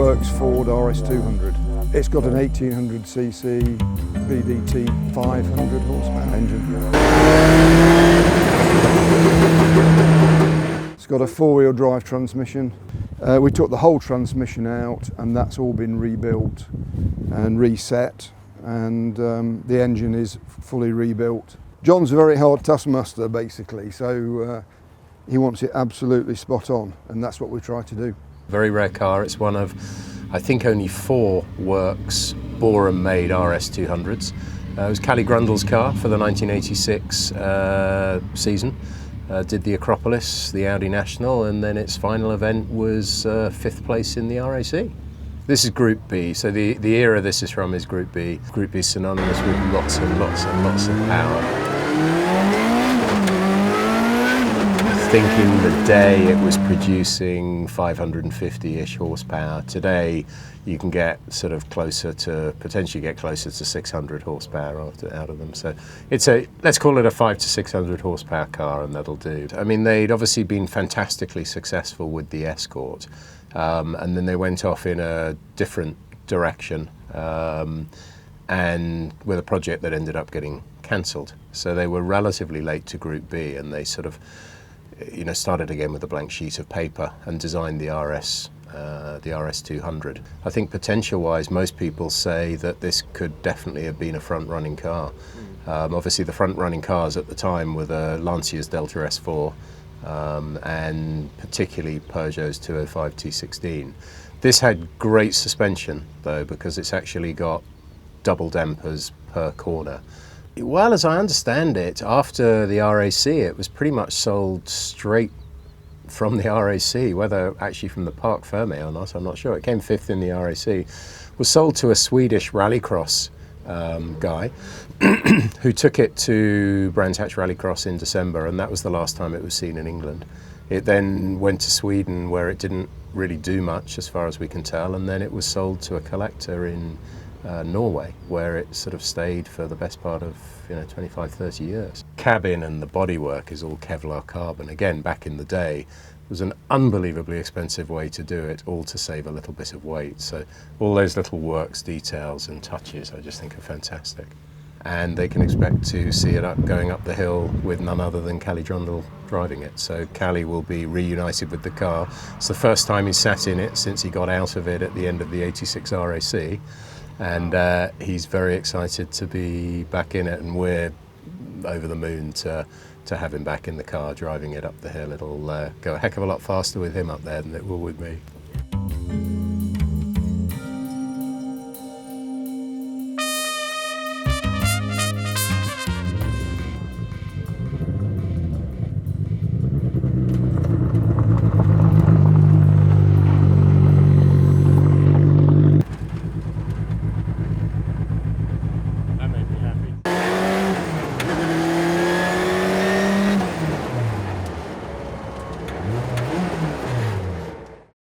Works Ford RS200. It's got an 1800cc VDT 500 horsepower engine. It's got a four-wheel drive transmission. We took the whole transmission out and that's all been rebuilt and reset, and the engine is fully rebuilt. John's a very hard taskmaster basically, so he wants it absolutely spot on, and that's what we try to do. Very rare car. It's one of, I think, only 4 Works Borum-made RS200s. It was Kalle Grundel's car for the 1986 season. Did the Acropolis, the Audi National, and then its final event was 5th place in the RAC. This is Group B, so the era this is from is Group B. Group B is synonymous with lots and lots and lots of power. I think in the day it was producing 550-ish horsepower. Today you can get sort of potentially get closer to 600 horsepower out of them. So it's let's call it a 500 to 600 horsepower car, and that'll do. I mean, they'd obviously been fantastically successful with the Escort, and then they went off in a different direction, and with a project that ended up getting cancelled. So they were relatively late to Group B, and they sort of started again with a blank sheet of paper and designed the RS200. I think potential-wise, most people say that this could definitely have been a front-running car. Obviously, the front-running cars at the time were the Lancia's Delta S4 and particularly Peugeot's 205 T16. This had great suspension, though, because it's actually got double dampers per corner. Well, as I understand it, after the RAC, it was pretty much sold straight from the RAC, whether actually from the Parc Fermé or not, I'm not sure. It came 5th in the RAC, was sold to a Swedish rallycross guy who took it to Brands Hatch Rallycross in December, and that was the last time it was seen in England. It then went to Sweden, where it didn't really do much as far as we can tell, and then it was sold to a collector in Norway, where it sort of stayed for the best part of 25, 30 years. Cabin and the bodywork is all Kevlar carbon. Again, back in the day, it was an unbelievably expensive way to do it, all to save a little bit of weight. So all those little works, details and touches I just think are fantastic. And they can expect to see it going up the hill with none other than Kalle Grundel driving it. So Kalle will be reunited with the car. It's the first time he's sat in it since he got out of it at the end of the 86 RAC. And he's very excited to be back in it, and we're over the moon to have him back in the car driving it up the hill. It'll go a heck of a lot faster with him up there than it will with me.